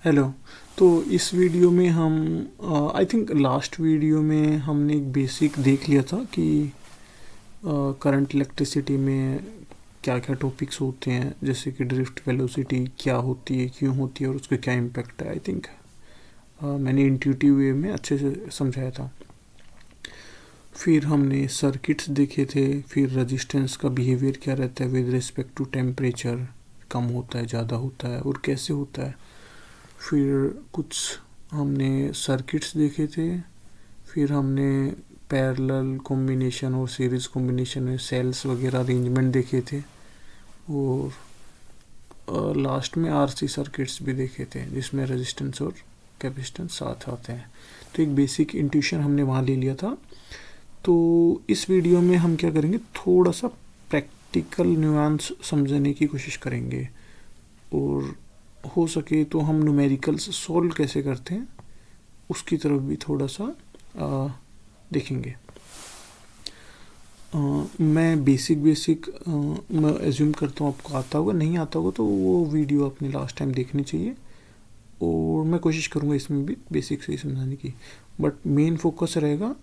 Hello. तो इस video में हम आई थिंक लास्ट वीडियो में हमने एक बेसिक देख लिया था कि करंट इलेक्ट्रिसिटी में क्या क्या टॉपिक्स होते हैं, जैसे कि ड्रिफ्ट वेलोसिटी क्या होती है, क्यों होती है और उसका क्या इम्पेक्ट है। आई थिंक मैंने इंट्यूटिव वे में अच्छे से समझाया था। फिर हमने सर्किट्स देखे थे, फिर रेजिस्टेंस का बिहेवियर क्या रहता है विद रिस्पेक्ट टू टेम्परेचर, कम होता है, ज़्यादा होता है और कैसे होता है। फिर कुछ हमने सर्किट्स देखे थे। फिर हमने पैरेलल कॉम्बिनेशन और सीरीज कॉम्बिनेशन में सेल्स वगैरह अरेंजमेंट देखे थे। और लास्ट में आरसी सर्किट्स भी देखे थे जिसमें रेजिस्टेंस और कैपेसिटेंस साथ आते हैं। तो एक बेसिक इंट्यूशन हमने वहाँ ले लिया था। तो इस वीडियो में हम क्या करेंगे, थोड़ा सा प्रैक्टिकल न्यूआंस समझने की कोशिश करेंगे और हो सके तो हम न्यूमेरिकल्स सॉल्व कैसे करते हैं उसकी तरफ भी थोड़ा सा देखेंगे। मैं बेसिक मैं एज्यूम करता हूँ आपको आता होगा, नहीं आता होगा तो वो वीडियो आपने लास्ट टाइम देखनी चाहिए और मैं कोशिश करूँगा इसमें भी बेसिक से ही समझाने की। बट मेन फोकस रहेगा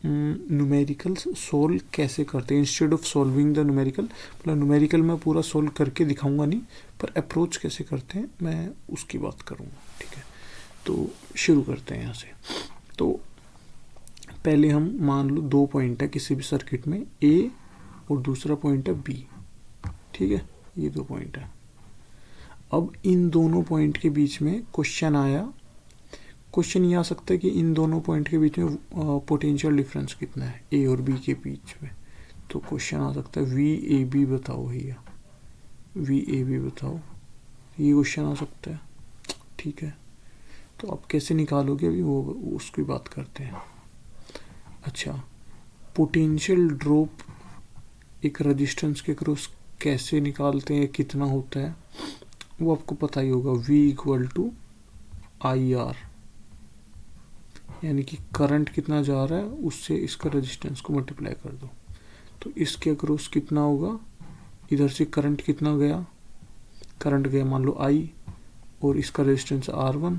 न्यूमेरिकल्स सोल्व कैसे करते हैं instead of solving the numerical. मतलब न्यूमेरिकल मैं पूरा सोल्व करके दिखाऊंगा नहीं, पर अप्रोच कैसे करते हैं मैं उसकी बात करूंगा। ठीक है, तो शुरू करते हैं यहाँ से। तो पहले हम मान लो दो पॉइंट है किसी भी सर्किट में, ए और दूसरा पॉइंट है बी। ठीक है, ये दो पॉइंट है। अब इन दोनों पॉइंट के बीच में क्वेश्चन आया। क्वेश्चन ये आ सकता है कि इन दोनों पॉइंट के बीच में पोटेंशियल डिफरेंस कितना है ए और बी के बीच में। तो क्वेश्चन आ सकता है वी ए बी बताओ भैया, वी ए बी बताओ, ये क्वेश्चन आ सकता है। ठीक है, तो आप कैसे निकालोगे अभी वो उसकी बात करते हैं। अच्छा, पोटेंशियल ड्रॉप एक रेजिस्टेंस के क्रॉस कैसे निकालते हैं, कितना होता है वो आपको पता ही होगा। V equal to I R, यानी कि करंट कितना जा रहा है उससे इसका रेजिस्टेंस को मल्टीप्लाई कर दो। तो इसके अक्रॉस कितना होगा, इधर से करंट कितना गया, करंट गया मान लो आई और इसका रेजिस्टेंस R1।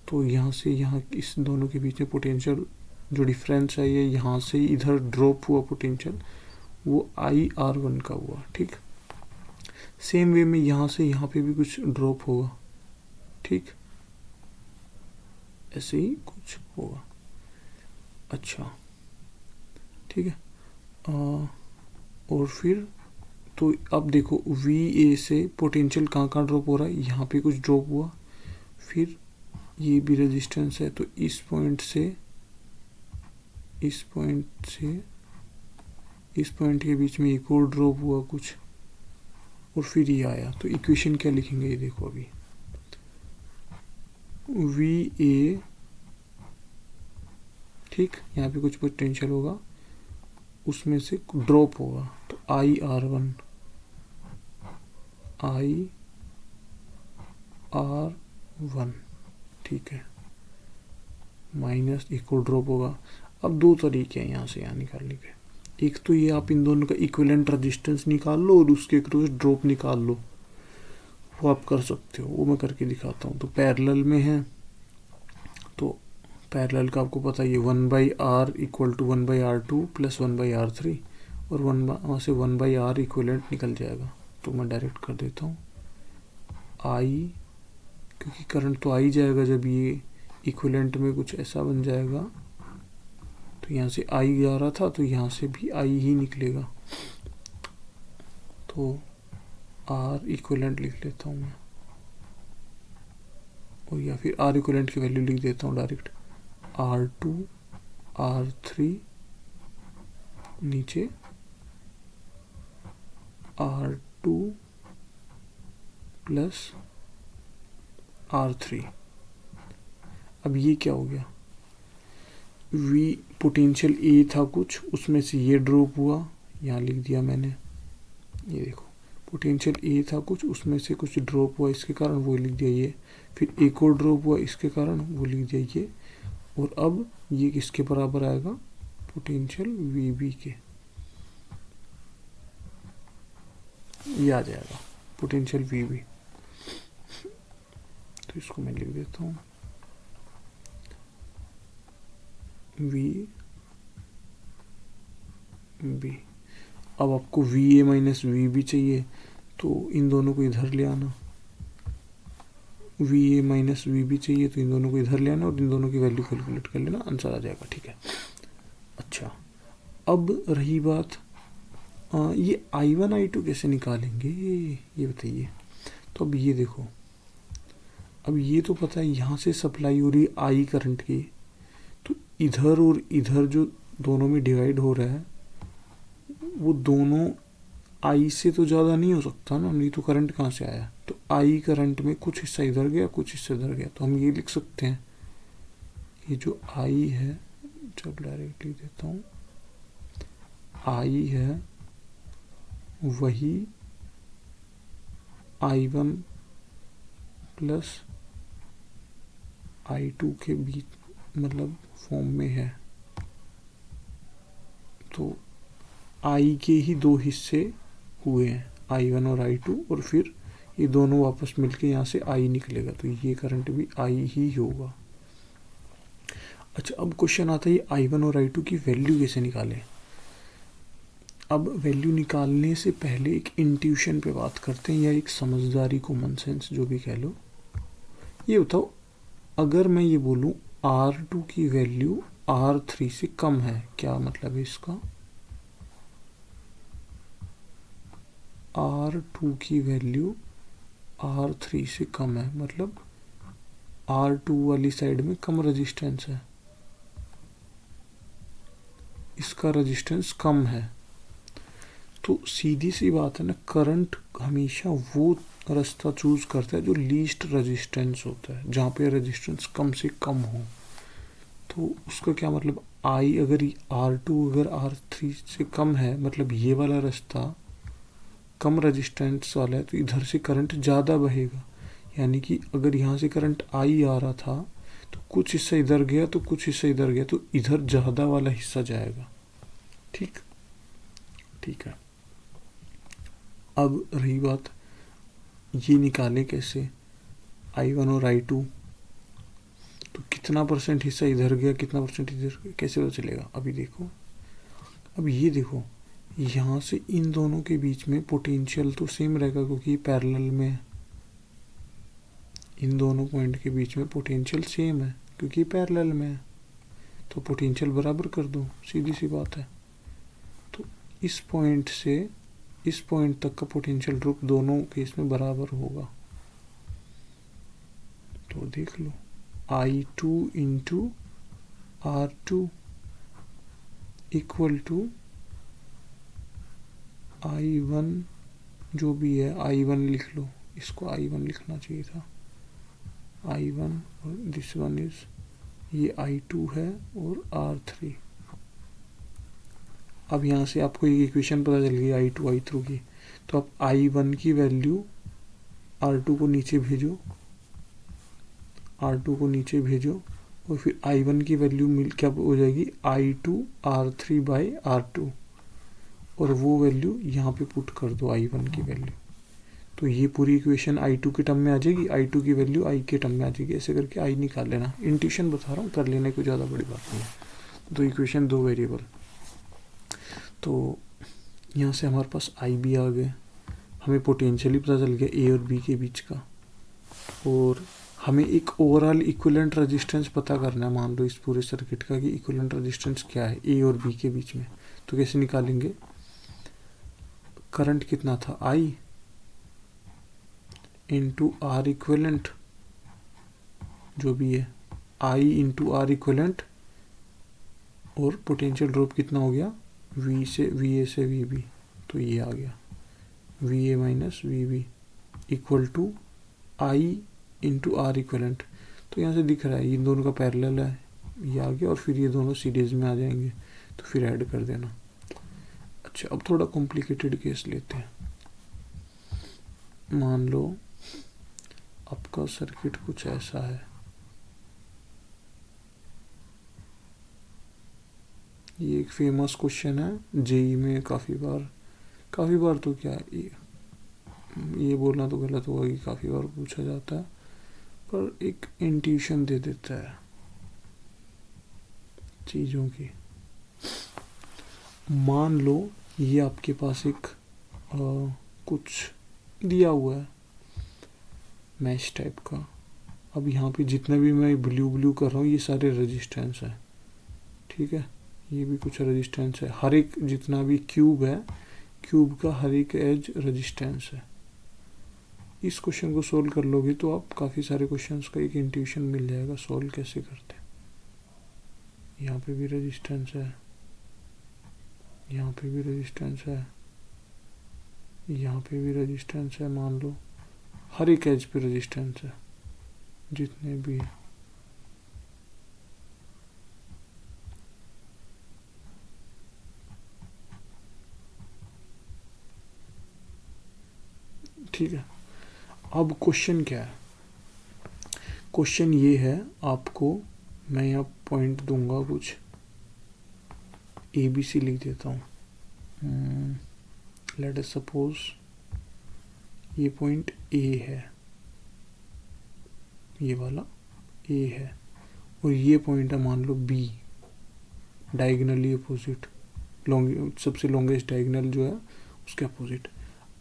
तो यहाँ से यहाँ इस दोनों के बीच में पोटेंशियल जो डिफरेंस है ये यहाँ से इधर ड्रॉप हुआ पोटेंशियल, वो IR1 का हुआ। ठीक, सेम वे में यहाँ से यहाँ पे भी कुछ ड्रॉप होगा। ठीक, ऐसे ही कुछ होगा। अच्छा, ठीक है। और फिर तो अब देखो वी ए से पोटेंशियल कहाँ कहाँ ड्रॉप हो रहा है, यहाँ पे कुछ ड्रॉप हुआ। फिर ये भी रेजिस्टेंस है तो इस पॉइंट से इस पॉइंट के बीच में एक और ड्रॉप हुआ कुछ, और फिर ये आया। तो इक्वेशन क्या लिखेंगे ये देखो अभी, वी ए, ठीक, यहाँ पे कुछ पोटेंशियल होगा उसमें से ड्रॉप होगा तो IR1 ठीक है, माइनस एक और ड्रॉप होगा। अब दो तरीके हैं यहाँ से यहाँ निकालने के। एक तो ये आप इन दोनों का इक्विवेलेंट रेजिस्टेंस निकाल लो और उसके क्रॉस ड्रॉप निकाल लो, वो आप कर सकते हो, वो मैं करके दिखाता हूँ। तो पैरेलल में है तो पैरेलल का आपको पता ही है 1/r equal to 1/r2 plus 1/r3 और वहाँ से 1/r इक्विवेलेंट निकल जाएगा। तो मैं डायरेक्ट कर देता हूँ आई, क्योंकि करंट तो आ ही जाएगा जब ये इक्विवेलेंट में कुछ ऐसा बन जाएगा। तो यहाँ से आई जा रहा था तो यहाँ से भी आई ही निकलेगा। तो आर इक्विवेलेंट लिख लेता हूँ मैं, और या फिर आर इक्विवेलेंट की वैल्यू लिख देता हूँ डायरेक्ट, R2 R3 नीचे R2 प्लस R3। अब ये क्या हो गया, V पोटेंशियल ए था कुछ, उसमें से ये ड्रॉप हुआ, यहाँ लिख दिया मैंने, ये देखो पोटेंशियल ए था कुछ, उसमें से कुछ ड्रॉप हुआ इसके कारण, वो लिख दिया ये। फिर एक और ड्रॉप हुआ इसके कारण, वो लिख दिया ये। और अब ये किसके बराबर आएगा, पोटेंशियल VB के, ये आ जाएगा पोटेंशियल VB। तो इसको मैं लिख देता हूँ वी बी। अब आपको V A minus V B चाहिए, तो इन दोनों को इधर ले आना। V A minus V B चाहिए तो इन दोनों को इधर ले आना और इन दोनों की वैल्यू कैलकुलेट कर लेना, आंसर आ जाएगा। ठीक है। अच्छा, अब रही बात ये I1 I2 कैसे निकालेंगे, ये बताइए। तो अब ये देखो, अब ये तो पता है यहाँ से सप्लाई हो रही है आई करंट की, तो इधर और इधर जो दोनों में डिवाइड हो रहा है वो दोनों आई से तो ज़्यादा नहीं हो सकता ना, नहीं तो करंट कहाँ से आया। तो आई करंट में कुछ हिस्सा इधर गया कुछ हिस्सा इधर गया, तो हम ये लिख सकते हैं ये जो आई है, जब डायरेक्टली देता हूँ, आई है वही I1 प्लस I2 के बीच मतलब फॉर्म में है। तो I के ही दो हिस्से हुए हैं, I1 और I2, और फिर ये दोनों वापस मिलके यहाँ से I निकलेगा, तो ये करंट भी I ही होगा। अच्छा, अब क्वेश्चन आता है ये I1 और I2 की वैल्यू कैसे निकालें। अब वैल्यू निकालने से पहले एक इंट्यूशन पे बात करते हैं, या एक समझदारी, कॉमन सेंस, जो भी कह लो। ये बताओ, अगर मैं ये बोलूँ R2 की वैल्यू R3 से कम है, क्या मतलब है इसका। R2 की वैल्यू R3 से कम है, मतलब R2 वाली साइड में कम रेजिस्टेंस है, इसका रेजिस्टेंस कम है। तो सीधी सी बात है ना, करंट हमेशा वो रास्ता चूज करता है जो लीस्ट रेजिस्टेंस होता है, जहाँ पे रेजिस्टेंस कम से कम हो। तो उसका क्या मतलब, आई अगर R2 अगर R3 से कम है, मतलब ये वाला रास्ता कम रेजिस्टेंस वाला है, तो इधर से करंट ज़्यादा बहेगा। यानी कि अगर यहाँ से करंट आई आ रहा था तो कुछ हिस्सा इधर गया तो कुछ हिस्सा इधर गया, तो इधर ज़्यादा वाला हिस्सा जाएगा। ठीक है। अब रही बात, ये निकालें कैसे I1 और I2, तो कितना परसेंट हिस्सा इधर गया कितना परसेंट इधर गया, कैसे पता चलेगा। अभी देखो, अब ये देखो, यहाँ से इन दोनों के बीच में पोटेंशियल तो सेम रहेगा क्योंकि पैरेलल में है। इन दोनों पॉइंट के बीच में पोटेंशियल सेम है क्योंकि पैरेलल में है, तो पोटेंशियल बराबर कर दो, सीधी सी बात है। तो इस पॉइंट से इस पॉइंट तक का पोटेंशियल ड्रॉप दोनों केस में बराबर होगा। तो देख लो, I2 into R2 equal to I1, जो भी है I1 लिख लो, इसको I1 लिखना चाहिए था, I1, और दिस वन इज, ये I2 है और R3। अब यहाँ से आपको एक इक्वेशन पता चल गई I2 I3 की, तो आप I1 की वैल्यू R2 को नीचे भेजो, R2 को नीचे भेजो, और फिर I1 की वैल्यू मिल क्या हो जाएगी, I2 R3 बाई R2, और वो वैल्यू यहाँ पे पुट कर दो I1 की वैल्यू, तो ये पूरी इक्वेशन I2 के टर्म में आ जाएगी, I2 की वैल्यू I के टर्म में आ जाएगी। ऐसे करके I निकाल लेना, इंट्यूशन बता रहा हूँ, कर लेने को ज़्यादा बड़ी बात नहीं है। दो इक्वेशन दो वेरिएबल, तो यहाँ से हमारे पास I भी आ गए, हमें पोटेंशियली पता चल गया A और B के बीच का, और हमें एक ओवरऑल इक्विवेलेंट रेजिस्टेंस पता करना है, मान लो इस पूरे सर्किट का कि इक्विवेलेंट रेजिस्टेंस क्या है A और B के बीच में। तो कैसे निकालेंगे, करंट कितना था I इंटू R इक्विवेलेंट, जो भी है I इंटू R इक्विवेलेंट, और पोटेंशियल ड्रॉप कितना हो गया, V से VA से VB, तो ये आ गया VA minus VB equal to I into R equivalent. तो यहाँ से दिख रहा है इन दोनों का पैरेलल है, ये आ गया, और फिर ये दोनों सीरीज में आ जाएंगे, तो फिर ऐड कर देना। अच्छा, अब थोड़ा कॉम्प्लिकेटेड केस लेते हैं। मान लो आपका सर्किट कुछ ऐसा है, ये एक फेमस क्वेश्चन है जेई में, काफ़ी बार तो क्या है, ये बोलना तो गलत होगा कि काफ़ी बार पूछा जाता है, पर एक इंट्यूशन दे देता है चीज़ों की। मान लो ये आपके पास एक कुछ दिया हुआ है मैश टाइप का। अब यहाँ पे जितने भी मैं ब्लू ब्लू कर रहा हूँ ये सारे रेजिस्टेंस है, ठीक है। ये भी कुछ रेजिस्टेंस है, हर एक जितना भी क्यूब है, क्यूब का हर एक एज रेजिस्टेंस है। इस क्वेश्चन को सोल्व कर लोगे तो आप काफ़ी सारे क्वेश्चंस का एक इंट्यूशन मिल जाएगा सोल्व कैसे करते हैं। यहाँ पे भी रेजिस्टेंस है, यहाँ पे भी रेजिस्टेंस है, यहाँ पे भी रेजिस्टेंस है। मान लो हर एक एज पे रेजिस्टेंस है जितने भी। ठीक है, अब क्वेश्चन क्या है? क्वेश्चन ये है, आपको मैं यहाँ पॉइंट दूंगा, कुछ ABC लिख देता हूँ। लेट अस सपोज ये पॉइंट A है, ये वाला A है, और ये पॉइंट है मान लो B, डायगनली अपोजिट, सबसे लॉन्गेस्ट डायगनल जो है उसके अपोजिट।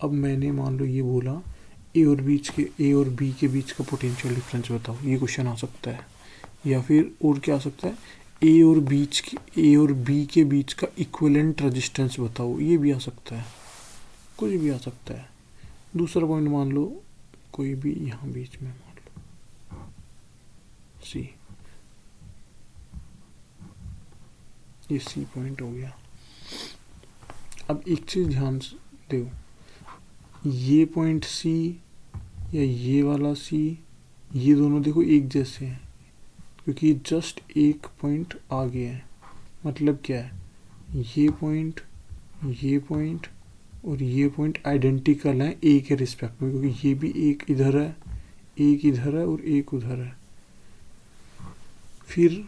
अब मैंने मान लो ये बोला ए और बी के बीच का पोटेंशियल डिफरेंस बताओ, ये क्वेश्चन आ सकता है। या फिर और क्या आ सकता है, ए और बी के बीच का इक्विवेलेंट रेजिस्टेंस बताओ, ये भी आ सकता है, कुछ भी आ सकता है। दूसरा पॉइंट मान लो कोई भी यहाँ बीच में, मान लो सी, ये सी पॉइंट हो गया। अब एक चीज ध्यान से दो, ये पॉइंट सी या ये वाला सी, ये दोनों देखो एक जैसे हैं क्योंकि जस्ट एक पॉइंट आगे है। मतलब क्या है, ये पॉइंट और ये पॉइंट आइडेंटिकल हैं ए के रिस्पेक्ट में, क्योंकि ये भी एक इधर है, एक इधर है और एक उधर है। फिर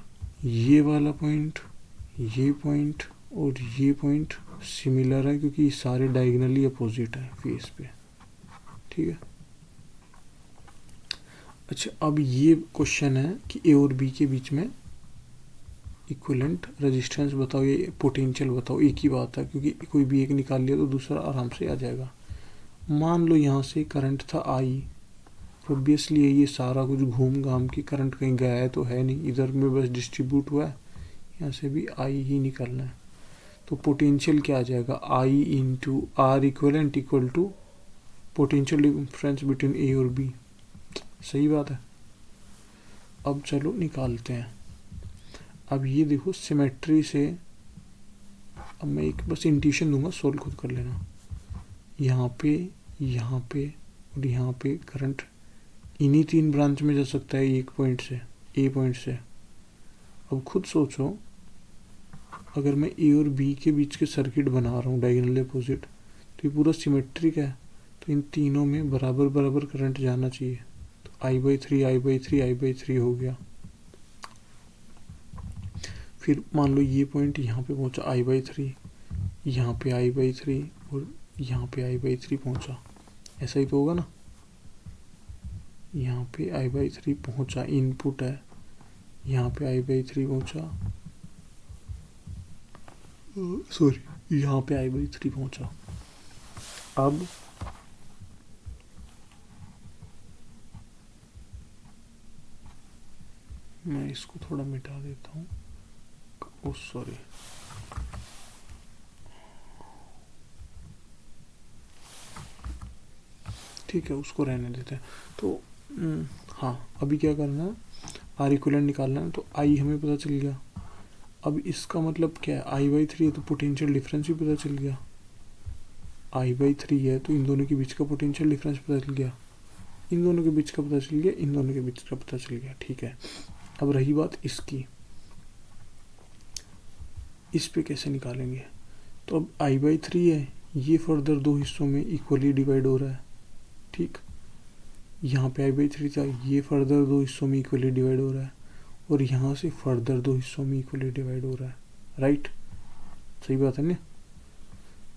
ये वाला पॉइंट, ये पॉइंट और ये पॉइंट सिमिलर है क्योंकि ये सारे डायगनली अपोजिट है फेस पे, ठीक है। अच्छा, अब ये क्वेश्चन है कि ए और बी के बीच में इक्विवेलेंट रेजिस्टेंस बताओ, ये पोटेंशियल बताओ। एक ही बात है क्योंकि कोई भी एक निकाल लिया तो दूसरा आराम से आ जाएगा। मान लो यहाँ से करंट था आई, ऑब्वियसली ये सारा कुछ घूम घाम के करंट कहीं गया है तो है नहीं, इधर में बस डिस्ट्रीब्यूट हुआ है, यहाँ से भी आई ही निकलना है। तो पोटेंशियल क्या आ जाएगा, I into R equivalent equal to potential difference between A और बी। सही बात है। अब चलो निकालते हैं। अब ये देखो सिमेट्री से, अब मैं एक बस इंट्यूशन दूंगा, सोल्व खुद कर लेना। यहाँ पे और यहाँ पे करंट इन्हीं तीन ब्रांच में जा सकता है, एक पॉइंट से, ए पॉइंट से। अब खुद सोचो, अगर मैं ए और बी के बीच के सर्किट बना रहा हूँ डायगोनल अपोजिट, तो ये पूरा सिमेट्रिक है, तो इन तीनों में बराबर बराबर करंट जाना चाहिए। तो I/3 हो गया। फिर मान लो ये पॉइंट यहाँ पे पहुँचा I/3, यहाँ पे I/3 और यहाँ पे I/3 पहुँचा, ऐसा ही तो होगा ना। यहाँ पे I/3 पहुँचा, इनपुट है, यहाँ पे I/3 पहुँचा, सॉरी यहाँ पे I/3 पहुँचा। अब मैं इसको थोड़ा मिटा देता हूँ, ओ सॉरी, ठीक है उसको रहने देते हैं। तो हाँ, अभी क्या करना है, आर इक्विवेलेंट निकालना है। तो आई हमें पता चल गया। अब इसका मतलब क्या है, I/3 है तो पोटेंशियल डिफरेंस भी पता चल गया। I/3 है तो इन दोनों के बीच का पोटेंशियल डिफरेंस पता चल गया, इन दोनों के बीच का पता चल गया, इन दोनों के बीच का पता चल गया, ठीक है। अब रही बात इसकी, इस पे कैसे निकालेंगे। तो अब I/3 है, ये फर्दर दो हिस्सों में इक्वली डिवाइड हो रहा है, ठीक। यहाँ पे I/3 था, ये फर्दर दो हिस्सों में इक्वली डिवाइड हो रहा है, और यहाँ से फर्दर दो हिस्सों में इक्वली डिवाइड हो रहा है, राइट। सही बात है ना।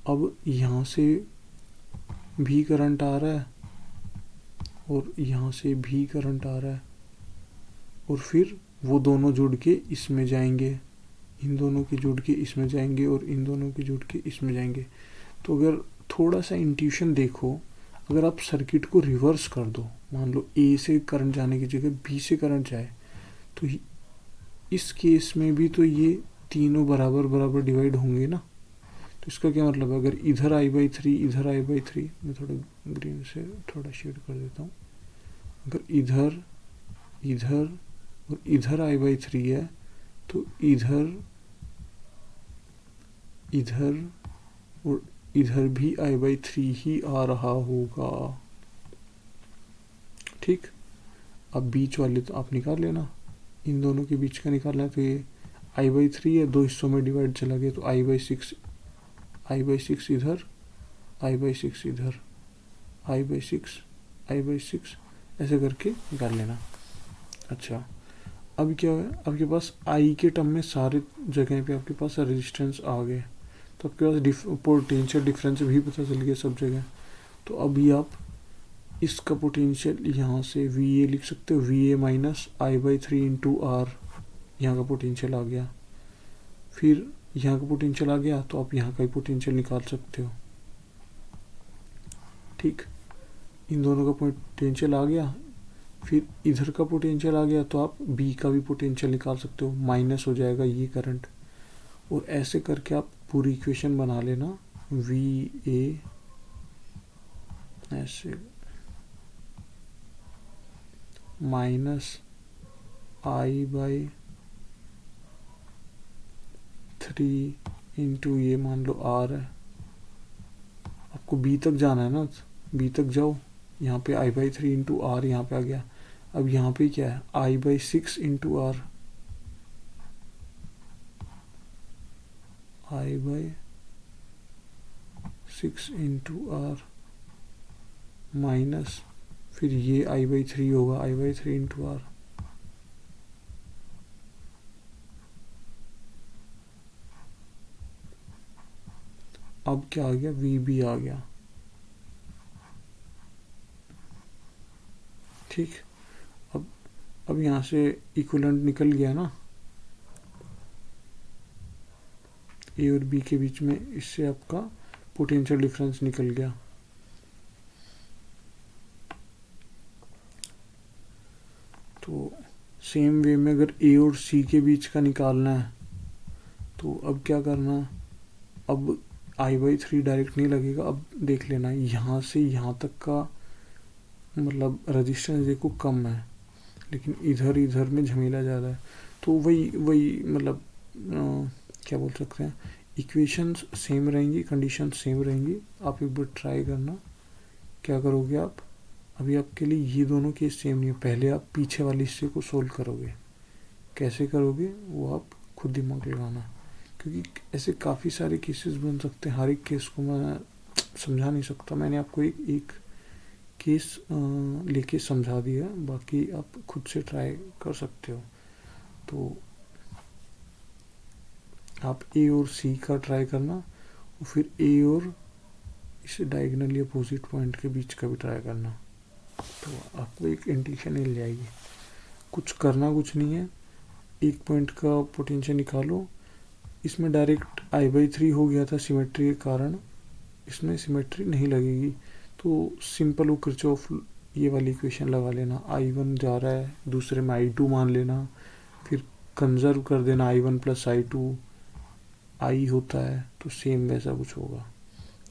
अब यहाँ से भी करंट आ रहा है और यहाँ से भी करंट आ रहा है, और फिर वो दोनों जुड़ के इसमें जाएंगे, इन दोनों के जुड़ के इसमें जाएंगे और इन दोनों के जुड़ के इसमें जाएंगे। तो अगर थोड़ा सा इंट्यूशन देखो, अगर आप सर्किट को रिवर्स कर दो, मान लो ए से करंट जाने की जगह बी से करंट जाए, तो इस केस में भी तो ये तीनों बराबर बराबर डिवाइड होंगे ना। तो इसका क्या मतलब है, अगर इधर I/3 इधर I/3, मैं थोड़ा ग्रीन से थोड़ा शेड कर देता हूँ, अगर इधर इधर और इधर I/3 है तो इधर इधर और इधर भी I/3 ही आ रहा होगा। ठीक, अब बीच वाले तो आप निकाल लेना, इन दोनों के बीच का निकालना है, तो ये I/3 है, दो हिस्सों में डिवाइड चला गया, तो I/6 इधर, I/6 इधर, I/6 ऐसे करके निकाल लेना। अच्छा, अब क्या है, आपके पास I के टर्म में सारे जगह पे आपके पास रेजिस्टेंस आ गए, तो आपके पास पोटेंशियल डिफरेंस भी पता चल गया सब जगह। तो अभी आप इसका पोटेंशियल यहाँ से VA लिख सकते हो, VA minus I/3 into R, यहाँ का पोटेंशियल आ गया। फिर यहाँ का पोटेंशियल आ गया तो आप यहाँ का ही पोटेंशियल निकाल सकते हो। ठीक, इन दोनों का पोटेंशियल आ गया, फिर इधर का पोटेंशियल आ गया, तो आप B का भी पोटेंशियल निकाल सकते हो, माइनस हो जाएगा ये करंट। और ऐसे करके आप पूरी इक्वेशन बना लेना, VA ऐसे माइनस I/3 इंटू ये मान लो R है, आपको B तक जाना है ना, B तक जाओ, यहाँ पे I/3 इंटू R यहाँ पे आ गया। अब यहाँ पे क्या है, I/6 into R, I/6 into R minus, फिर ये I/3 होगा, I/3 इंटू R, अब क्या आ गया, VB आ गया। ठीक, अब यहाँ से इक्विवेलेंट निकल गया ना A और B के बीच में, इससे आपका पोटेंशियल डिफरेंस निकल गया। तो सेम वे में अगर A और C के बीच का निकालना है, तो अब क्या करना है, अब I/3 डायरेक्ट नहीं लगेगा, अब देख लेना यहाँ से यहाँ तक का मतलब रेजिस्टेंस देखो कम है, लेकिन इधर इधर में झमेला ज़्यादा है। तो वही मतलब क्या बोल सकते हैं, इक्वेशंस सेम रहेंगी, कंडीशन सेम रहेंगी। आप एक बार ट्राई करना, क्या करोगे आप, अभी आपके लिए ये दोनों केस सेम नहीं है, पहले आप पीछे वाले हिस्से को सोल्व करोगे, कैसे करोगे वो आप खुद दिमाग लगाना, क्योंकि ऐसे काफ़ी सारे केसेस बन सकते हैं, हर एक केस को मैं समझा नहीं सकता। मैंने आपको एक केस लेके समझा दिया, बाकी आप खुद से ट्राई कर सकते हो। तो आप A और C का ट्राई करना, और फिर A और इसे डायगोनली अपोजिट पॉइंट के बीच का भी ट्राई करना, तो आपको एक इंट्यूशन मिल जाएगी। कुछ करना कुछ नहीं है, एक पॉइंट का पोटेंशियल निकालो, इसमें डायरेक्ट I/3 हो गया था सिमेट्री के कारण, इसमें सिमेट्री नहीं लगेगी, तो सिंपल वो किरचॉफ ये वाली इक्वेशन लगा लेना, I1 जा रहा है, दूसरे में I2 मान लेना, फिर कंजर्व कर देना I1 प्लस I2, I होता है, तो सेम वैसा कुछ होगा।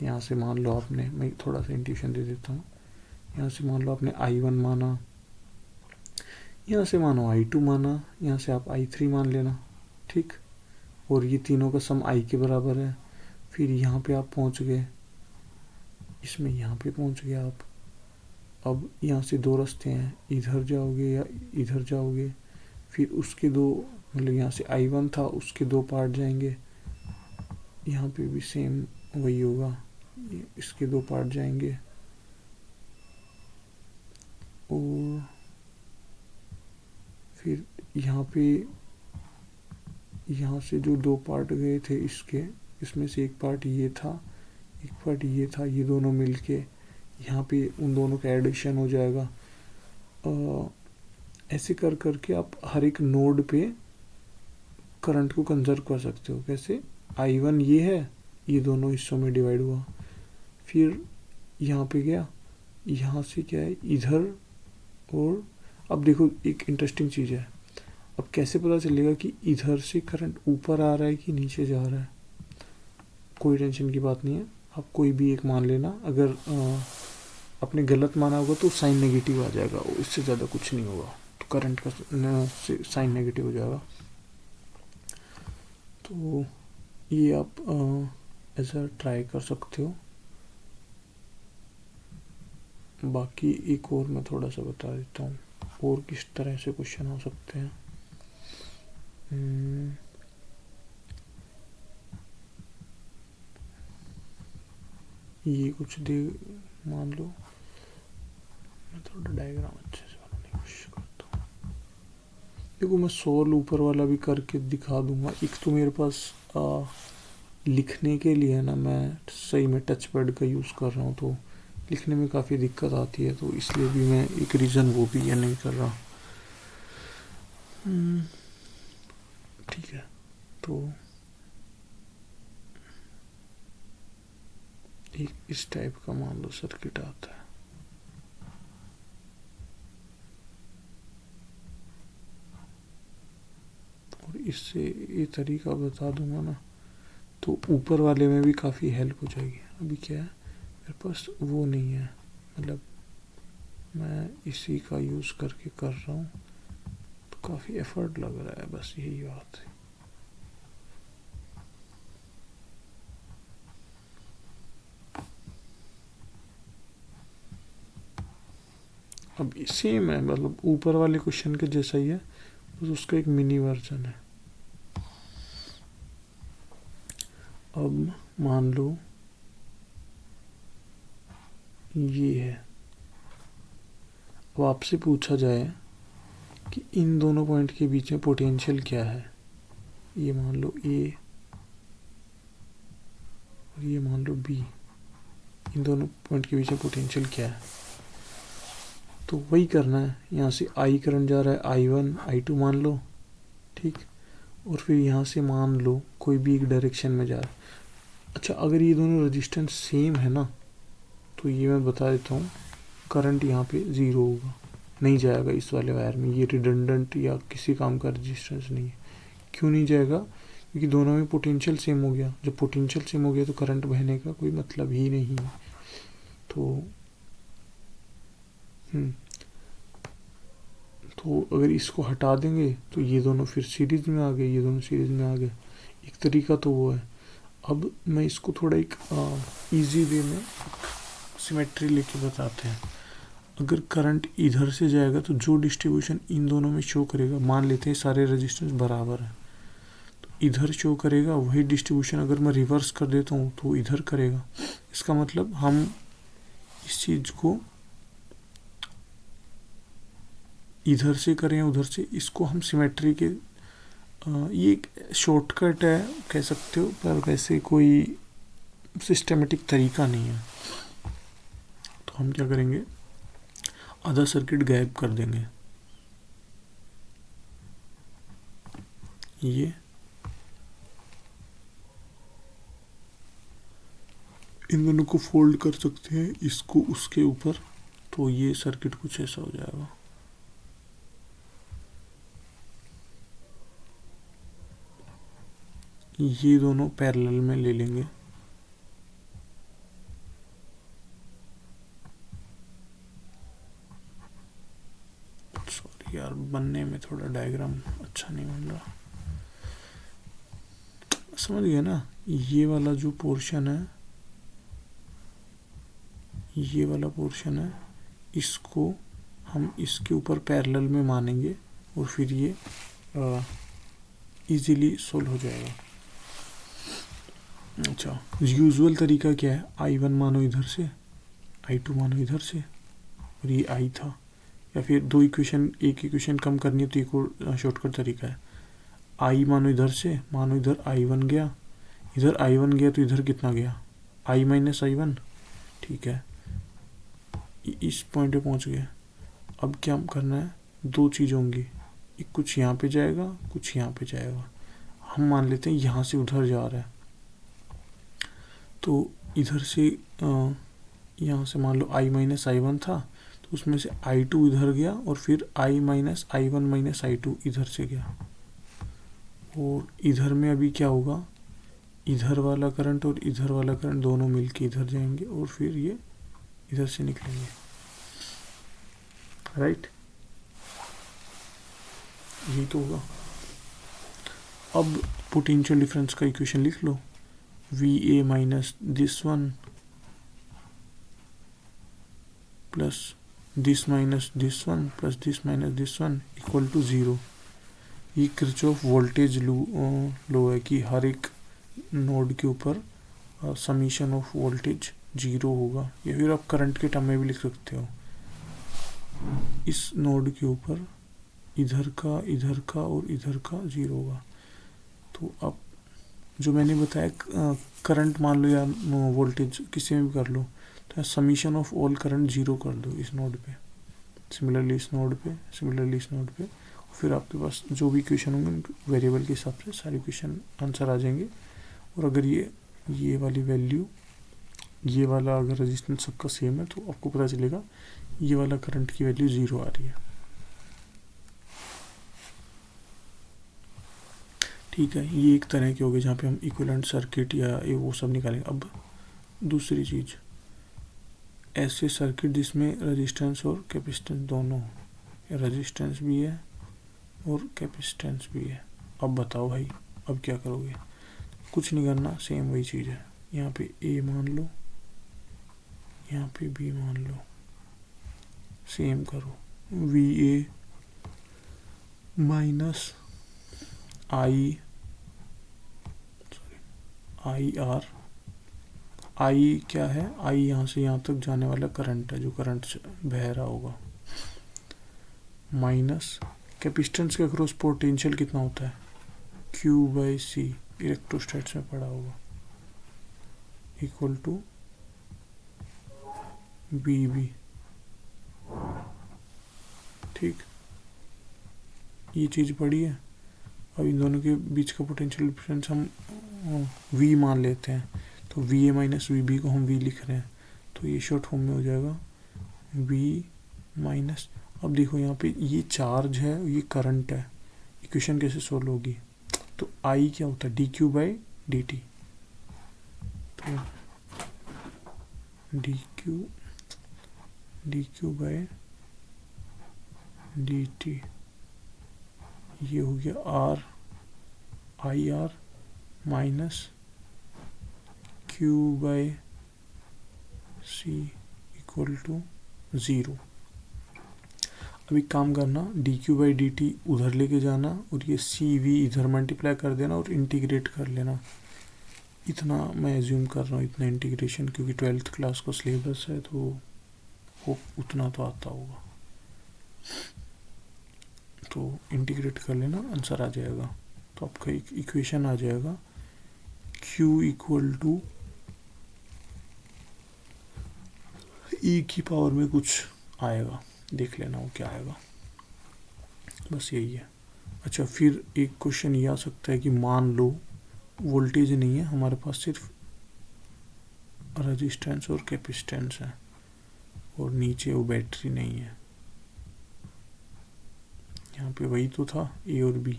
यहाँ से मान लो आपने, मैं थोड़ा सा इंट्यूशन दे देता हूँ, यहाँ से मान लो आपने I1 माना, यहाँ से मानो I2 माना, यहाँ से आप I3 मान लेना। ठीक, और ये तीनों का सम I के बराबर है। फिर यहाँ पे आप पहुँच गए, इसमें यहाँ पे पहुँच गए आप। अब यहाँ से दो रास्ते हैं, इधर जाओगे या इधर जाओगे, फिर उसके दो मतलब यहाँ से I1 था, उसके दो पार्ट जाएंगे, यहाँ पे भी सेम वही होगा, इसके दो पार्ट जाएंगे, और फिर यहाँ पे यहाँ से जो दो पार्ट गए थे इसके, इसमें से एक पार्ट ये था, एक पार्ट ये था, ये दोनों मिलके यहाँ पे उन दोनों का एडिशन हो जाएगा। ऐसे कर करके आप हर एक नोड पे करंट को कंजर्व कर सकते हो। कैसे? I1 ये है, ये दोनों हिस्सों में डिवाइड हुआ, फिर यहाँ पे गया, यहाँ से क्या है इधर, और अब देखो एक इंटरेस्टिंग चीज़ है, अब कैसे पता चलेगा कि इधर से करंट ऊपर आ रहा है कि नीचे जा रहा है? कोई टेंशन की बात नहीं है, आप कोई भी एक मान लेना। अगर आपने गलत माना होगा तो साइन नेगेटिव आ जाएगा, इससे ज़्यादा कुछ नहीं होगा, तो करंट का साइन नेगेटिव हो जाएगा। तो ये आप ऐसा ट्राई कर सकते हो। बाकी एक और मैं थोड़ा सा बता देता हूँ और किस तरह से क्वेश्चन हो सकते हैं। ये कुछ दे, मान लो, मैं थोड़ा डायग्राम अच्छे से बनाने की कोशिश करता हूँ। देखो मैं सॉल्व ऊपर वाला भी करके दिखा दूंगा। एक तो मेरे पास लिखने के लिए ना मैं सही में टच पैड का यूज़ कर रहा हूँ, तो लिखने में काफ़ी दिक्कत आती है, तो इसलिए भी मैं एक रीज़न वो भी ये नहीं कर रहा। ठीक है, तो एक इस टाइप का मान लो सर्किट आता है, और इससे ये तरीका बता दूंगा ना, तो ऊपर वाले में भी काफ़ी हेल्प हो जाएगी। अभी क्या है, मेरे पास वो नहीं है, मतलब मैं इसी का यूज़ करके कर रहा हूँ, तो काफ़ी एफर्ट लग रहा है, बस यही बात है। अब सेम है, मतलब ऊपर वाले क्वेश्चन के जैसा ही है, बस उसका एक मिनी वर्जन है। अब मान लो ये है, अब आपसे पूछा जाए कि इन दोनों पॉइंट के बीच में पोटेंशियल क्या है, ये मान लो A और ये मान लो B, इन दोनों पॉइंट के बीच में पोटेंशियल क्या है, तो वही करना है। यहाँ से I करंट जा रहा है, I1 I2 मान लो, ठीक, और फिर यहाँ से मान लो कोई भी एक डायरेक्शन में जा रहा है। अच्छा, अगर ये दोनों रेजिस्टेंस सेम है ना, तो ये मैं बता देता हूँ, करंट यहाँ पे 0 होगा, नहीं जाएगा इस वाले वायर में, ये रिडंडेंट या किसी काम का रेजिस्टेंस नहीं है। क्यों नहीं जाएगा? क्योंकि दोनों में पोटेंशियल सेम हो गया। जब पोटेंशियल सेम हो गया तो करंट बहने का कोई मतलब ही नहीं है। तो अगर इसको हटा देंगे तो ये दोनों फिर सीरीज में आ गए, ये दोनों सीरीज में आ गए। एक तरीका तो वो है। अब मैं इसको थोड़ा एक इजी वे में सिमेट्री लेके बताते हैं। अगर करंट इधर से जाएगा तो जो डिस्ट्रीब्यूशन इन दोनों में शो करेगा, मान लेते हैं सारे रेजिस्टेंस बराबर है, तो इधर शो करेगा वही डिस्ट्रीब्यूशन। अगर मैं रिवर्स कर देता हूँ तो इधर करेगा। इसका मतलब हम इस चीज़ को इधर से करें उधर से, इसको हम सिमेट्री के ये एक शॉर्टकट है कह सकते हो, पर वैसे कोई सिस्टमेटिक तरीका नहीं है। तो हम क्या करेंगे, आधा सर्किट गायब कर देंगे। ये इन दोनों को फोल्ड कर सकते हैं, इसको उसके ऊपर, तो ये सर्किट कुछ ऐसा हो जाएगा। ये दोनों पैरेलल में ले लेंगे। सॉरी यार, बनने में थोड़ा डायग्राम अच्छा नहीं बन रहा, समझ गए ना। ये वाला जो पोर्शन है, ये वाला पोर्शन है, इसको हम इसके ऊपर पैरेलल में मानेंगे और फिर ये इजीली सोल्व हो जाएगा। अच्छा, यूजुअल तरीका क्या है, I1 मानो इधर से, I2 मानो इधर से, और ये I था। या फिर दो इक्वेशन, एक इक्वेशन कम करनी है तो एक और शॉर्टकट तरीका है, I मानो इधर से, मानो इधर I1 गया, इधर I1 गया तो इधर कितना गया, I माइनस I1, ठीक है, इस पॉइंट पे पहुंच गए। अब क्या करना है, दो चीज़ होंगी, एक कुछ यहाँ पे जाएगा, कुछ यहाँ पे जाएगा। हम मान लेते हैं यहाँ से उधर जा रहा है, तो इधर से यहाँ से मान लो i माइनस आई वन था, तो उसमें से i2 इधर गया और फिर i minus I one minus i2 इधर से गया। और इधर में अभी क्या होगा, इधर वाला करंट और इधर वाला करंट दोनों मिलके इधर जाएंगे और फिर ये इधर से निकलेंगे, राइट। यही तो होगा। अब पोटेंशियल डिफरेंस का इक्वेशन लिख लो, VA minus this one plus this minus this one plus this minus this one equal to 0। ये किरचॉफ वोल्टेज लो है कि हर एक नोड के ऊपर समीशन ऑफ वोल्टेज 0 होगा, या फिर आप करंट के टर्म में भी लिख सकते हो। इस नोड के ऊपर इधर का और इधर का 0 होगा। तो अब जो मैंने बताया करंट मान लो या वोल्टेज किसी में भी कर लो, तो समीशन ऑफ ऑल करंट 0 कर दो इस नोड पे, सिमिलरली इस नोड पे, सिमिलरली इस नोड पे। फिर आपके पास जो भी इक्वेशन होंगे वेरिएबल के हिसाब से सारे इक्वेशन आंसर आ जाएंगे। और अगर ये वाली वैल्यू, ये वाला अगर रेजिस्टेंस सबका सेम है तो आपको पता चलेगा ये वाला करंट की वैल्यू 0 आ रही है। ठीक है, ये एक तरह के हो गए जहाँ पे हम इक्विवेलेंट सर्किट या ये वो सब निकालेंगे। अब दूसरी चीज़, ऐसे सर्किट जिसमें रेजिस्टेंस और कैपेसिटेंस दोनों हो, रेजिस्टेंस भी है और कैपेसिटेंस भी है। अब बताओ भाई, अब क्या करोगे? कुछ नहीं करना, सेम वही चीज़ है। यहाँ पे A मान लो, यहाँ पे B मान लो, सेम करो। VA माइनस IR, I क्या है? I यहाँ से यहाँ तक जाने वाला करंट है, जो करंट बह रहा होगा, माइनस कैपेसिटेंस के अक्रॉस पोटेंशियल कितना होता है, Q/C, इलेक्ट्रोस्टैट्स में पढ़ा होगा, इक्वल टू BB। ठीक, ये चीज़ पढ़ी है। अब इन दोनों के बीच का पोटेंशियल डिफरेंस हम V मान लेते हैं, तो VA माइनस VB को हम V लिख रहे हैं, तो ये शॉर्ट फॉर्म में हो जाएगा V माइनस। अब देखो यहाँ पे ये चार्ज है, ये करंट है, इक्वेशन कैसे सोल्व होगी? तो I क्या होता है, dQ/dt, तो dQ/dt ये हो गया IR minus Q/C equal to 0। अब एक काम करना, dQ/dt उधर लेके जाना और ये CV इधर मल्टीप्लाई कर देना और इंटीग्रेट कर लेना। इतना मैं एज्यूम कर रहा हूँ, इतना इंटीग्रेशन, क्योंकि 12th क्लास का सिलेबस है तो वो उतना तो आता होगा। तो इंटीग्रेट कर लेना, आंसर आ जाएगा। तो आपका एक इक्वेशन आ जाएगा, Q इक्वल टू E की पावर में कुछ आएगा, देख लेना वो क्या आएगा, बस यही है। अच्छा, फिर एक क्वेश्चन ये आ सकता है कि मान लो वोल्टेज नहीं है हमारे पास, सिर्फ रेजिस्टेंस और कैपेसिटेंस है और नीचे वो बैटरी नहीं है। यहाँ पे वही तो था, A और B,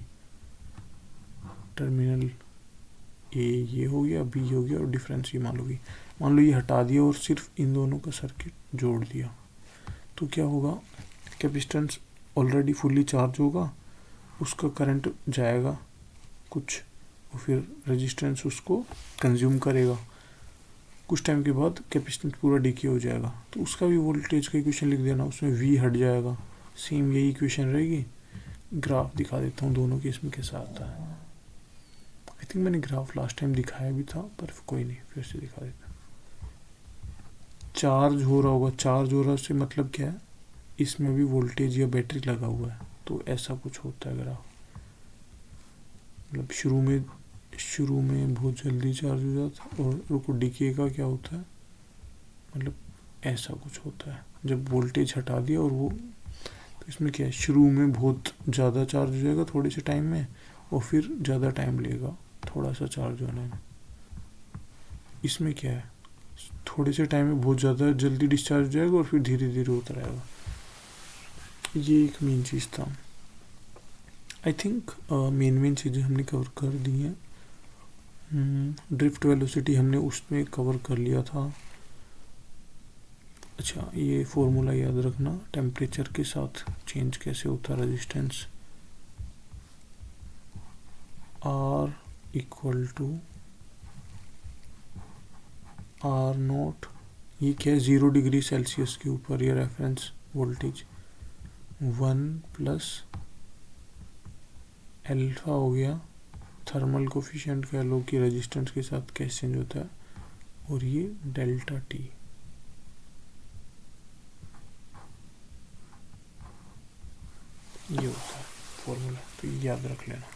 टर्मिनल A ये हो गया, B हो गया और डिफरेंस ये मान लो ये हटा दिया और सिर्फ इन दोनों का सर्किट जोड़ दिया, तो क्या होगा? कैपेसिटेंस ऑलरेडी फुल्ली चार्ज होगा, उसका करंट जाएगा कुछ और फिर रेजिस्टेंस उसको कंज्यूम करेगा। कुछ टाइम के बाद कैपेसिटेंस पूरा डीके हो जाएगा, तो उसका भी वोल्टेज का इक्वेशन लिख देना, उसमें V हट जाएगा। सेम यही इक्वेशन रहेगी। ग्राफ दिखा देता हूँ दोनों के, इसमें कैसा आता है। आई थिंक मैंने ग्राफ लास्ट टाइम दिखाया भी था, पर कोई नहीं, फिर से दिखा देता। चार्ज हो रहा होगा, चार्ज हो रहा से मतलब क्या है, इसमें भी वोल्टेज या बैटरी लगा हुआ है, तो ऐसा कुछ होता है ग्राफ। मतलब शुरू में बहुत जल्दी चार्ज हो जाता है और रुको डीके का क्या होता है, मतलब ऐसा कुछ होता है। जब वोल्टेज हटा दिया और वो तो इसमें क्या है, शुरू में बहुत ज़्यादा चार्ज हो जाएगा थोड़े से टाइम में, और फिर ज़्यादा टाइम लेगा थोड़ा सा चार्ज होने में। इसमें क्या है, थोड़े से टाइम में बहुत ज़्यादा जल्दी डिस्चार्ज हो जाएगा और फिर धीरे धीरे होता रहेगा। ये एक मेन चीज़ था। आई थिंक मेन चीज़ें हमने कवर कर दी हैं। ड्रिफ्ट वेलोसिटी हमने उसमें कवर कर लिया था। अच्छा, ये फॉर्मूला याद रखना, टेम्परेचर के साथ चेंज कैसे होता है resistance. R equal to R naught, ये क्या है, 0 डिग्री सेल्सियस के ऊपर ये रेफरेंस वोल्टेज 1 प्लस एल्फा हो गया, थर्मल कोफिशिएंट कह लो कि रेजिस्टेंस के साथ कैसे चेंज होता है, और ये डेल्टा टी। ये होता है फॉर्मूला, तो ये याद रख लेना।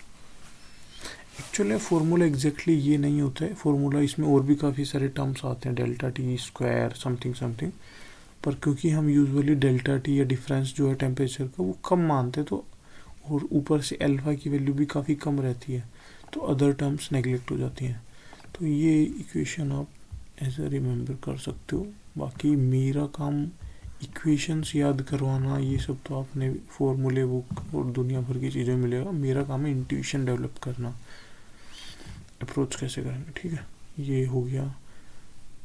एक्चुअली फॉर्मूला एग्जैक्टली ये नहीं होता है फॉर्मूला, इसमें और भी काफ़ी सारे टर्म्स आते हैं, delta T square something something, पर क्योंकि हम यूजुअली डेल्टा टी या डिफरेंस जो है टेम्परेचर का वो कम मानते हैं, तो और ऊपर से अल्फा की वैल्यू भी काफ़ी कम रहती है, तो अदर टर्म्स नेगलेक्ट हो जाती हैं। तो ये इक्वेशन आप ऐसे रिमेंबर कर सकते हो। बाकी मेरा काम इक्वेशंस याद करवाना, ये सब तो आपने फॉर्मूले बुक और दुनिया भर की चीज़ें मिलेगा। मेरा काम है इंट्यूशन डेवलप करना, अप्रोच कैसे करेंगे, ठीक है। ये हो गया।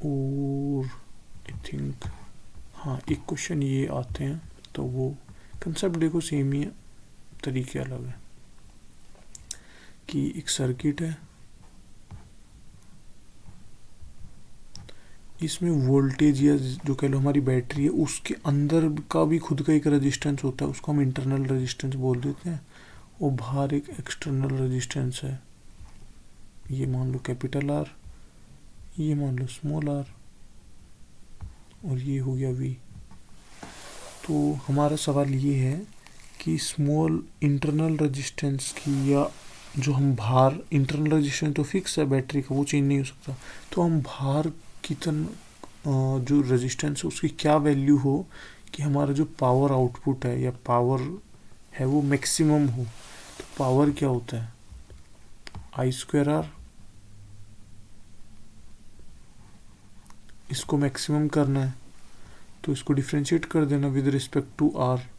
और आई थिंक हाँ, एक क्वेश्चन ये आते हैं, तो वो कंसेप्ट देखो सेम ही है, तरीके अलग है। कि एक सर्किट है, इसमें वोल्टेज या जो कह लो हमारी बैटरी है, उसके अंदर का भी खुद का एक रेजिस्टेंस होता है, उसको हम इंटरनल रेजिस्टेंस बोल देते हैं, और बाहर एक एक्सटर्नल रेजिस्टेंस है, ये मान लो कैपिटल आर, ये मान लो स्मॉल आर, और ये हो गया वी। तो हमारा सवाल ये है कि स्मॉल इंटरनल रेजिस्टेंस की, या जो हम बाहर, इंटरनल रेजिस्टेंस तो फिक्स है बैटरी का, वो चेंज नहीं हो सकता, तो हम बाहर कितना जो रेजिस्टेंस है उसकी क्या वैल्यू हो कि हमारा जो पावर आउटपुट है या पावर है वो मैक्सिमम हो। तो पावर क्या होता है, आई स्क्वायर आर, इसको मैक्सिमम करना है तो इसको डिफ्रेंशिएट कर देना विद रिस्पेक्ट टू आर।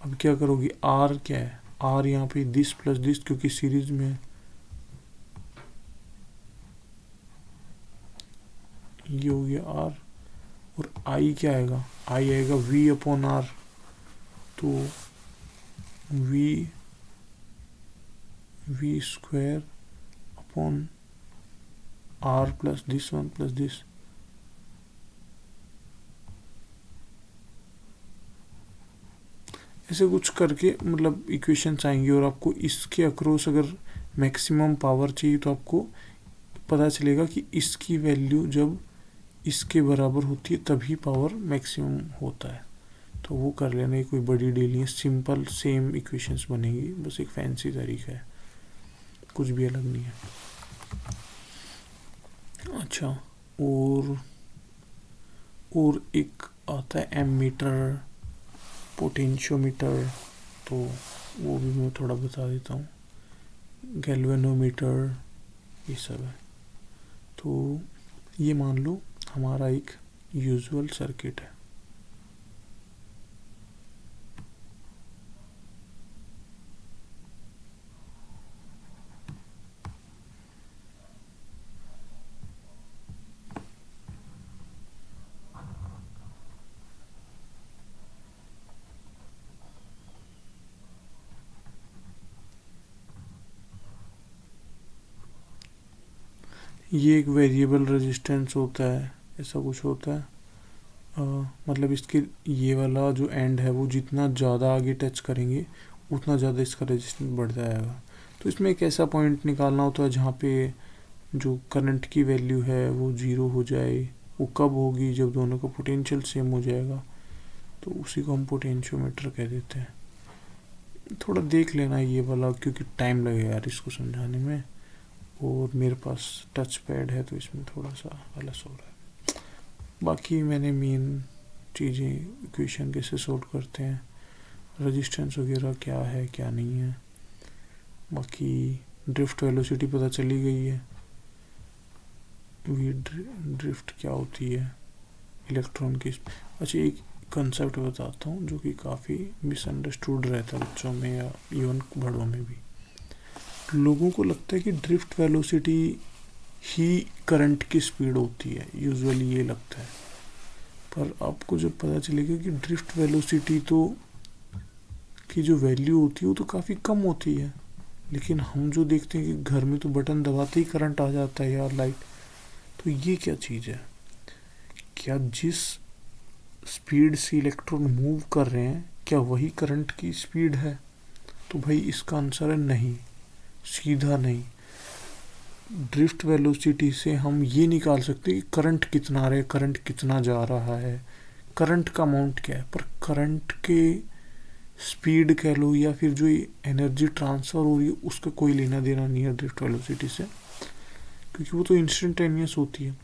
अब क्या करोगे, आर क्या है, आर यहाँ पे दिस प्लस दिस क्योंकि सीरीज में है, ये हो गया आर, और आई क्या आएगा, आई आएगा वी अपॉन आर, तो V square upon R plus this one plus this. ऐसे कुछ करके मतलब इक्वेशंस आएंगी, और आपको इसके अक्रॉस अगर मैक्सिमम पावर चाहिए तो आपको पता चलेगा कि इसकी वैल्यू जब इसके बराबर होती है तभी पावर मैक्सिमम होता है। तो वो कर लेना, ये कोई बड़ी डील नहीं है, सिंपल सेम इक्वेशंस बनेगी, बस एक फैंसी तरीका है, कुछ भी अलग नहीं है। अच्छा, और एक आता है एमीटर, पोटेंशियोमीटर, तो वो भी मैं थोड़ा बता देता हूँ, गैल्वेनोमीटर, ये सब है। तो ये मान लो हमारा एक यूजुअल सर्किट है, ये एक वेरिएबल रेजिस्टेंस होता है, ऐसा कुछ होता है। मतलब इसके ये वाला जो एंड है वो जितना ज़्यादा आगे टच करेंगे उतना ज़्यादा इसका रेजिस्टेंस बढ़ता जाएगा। तो इसमें एक ऐसा पॉइंट निकालना होता है जहाँ पे जो करंट की वैल्यू है वो 0 हो जाए। वो कब होगी, जब दोनों का पोटेंशियल सेम हो जाएगा, तो उसी को हम पोटेंशियोमीटर कह देते हैं। थोड़ा देख लेना ये वाला, क्योंकि टाइम लगेगा यार इसको समझाने में, और मेरे पास टच पैड है तो इसमें थोड़ा सा आलस हो रहा है। बाकी मैंने मेन चीज़ें, इक्वेशन कैसे सोल्व करते हैं रेजिस्टेंस वगैरह क्या है क्या नहीं है। बाकी ड्रिफ्ट वेलोसिटी पता चली गई है। ड्रिफ्ट क्या होती है, इलेक्ट्रॉन की। अच्छा, एक कंसेप्ट बताता हूँ जो कि काफ़ी मिसअंडरस्टूड रहता है बच्चों में या इवन बड़ों में भी। लोगों को लगता है कि ड्रिफ्ट वेलोसिटी ही करंट की स्पीड होती है, यूजुअली ये लगता है। पर आपको जब पता चलेगा कि ड्रिफ्ट वेलोसिटी तो की जो वैल्यू होती है वो तो काफ़ी कम होती है, लेकिन हम जो देखते हैं कि घर में तो बटन दबाते ही करंट आ जाता है यार, लाइट। तो ये क्या चीज़ है? क्या जिस स्पीड से इलेक्ट्रॉन मूव कर रहे हैं क्या वही करंट की स्पीड है? तो भाई इसका आंसर है नहीं, सीधा नहीं। ड्रिफ्ट वेलोसिटी से हम ये निकाल सकते हैं कि करंट कितना आ रहा है, करंट कितना जा रहा है, करंट का अमाउंट क्या है। पर करंट के स्पीड कह लो या फिर जो एनर्जी ट्रांसफ़र हो रही है उसका कोई लेना देना नहीं है ड्रिफ्ट वेलोसिटी से, क्योंकि वो तो इंस्टेंटेनियस होती है।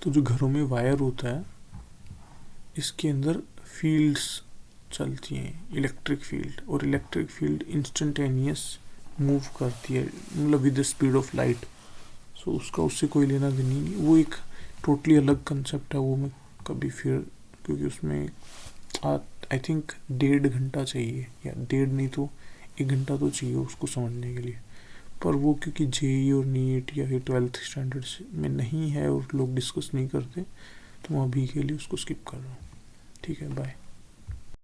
तो जो घरों में वायर होता है इसके अंदर फील्ड्स चलती हैं, इलेक्ट्रिक फील्ड, और इलेक्ट्रिक फील्ड इंस्टेंटेनियस मूव करती है, मतलब with the speed of light. So उसका उससे कोई लेना देना नहीं, वो एक टोटली अलग कंसेप्ट है। वो मैं कभी फिर, क्योंकि उसमें आई थिंक 1.5 घंटा चाहिए, या 1.5 नहीं तो 1 घंटा तो चाहिए उसको समझने के लिए। पर वो क्योंकि जेई और नीट या फिर 12th स्टैंडर्ड में नहीं है और लोग डिस्कस नहीं करते, तो मैं अभी के लिए उसको स्किप कर रहा हूँ। ठीक है, बाय।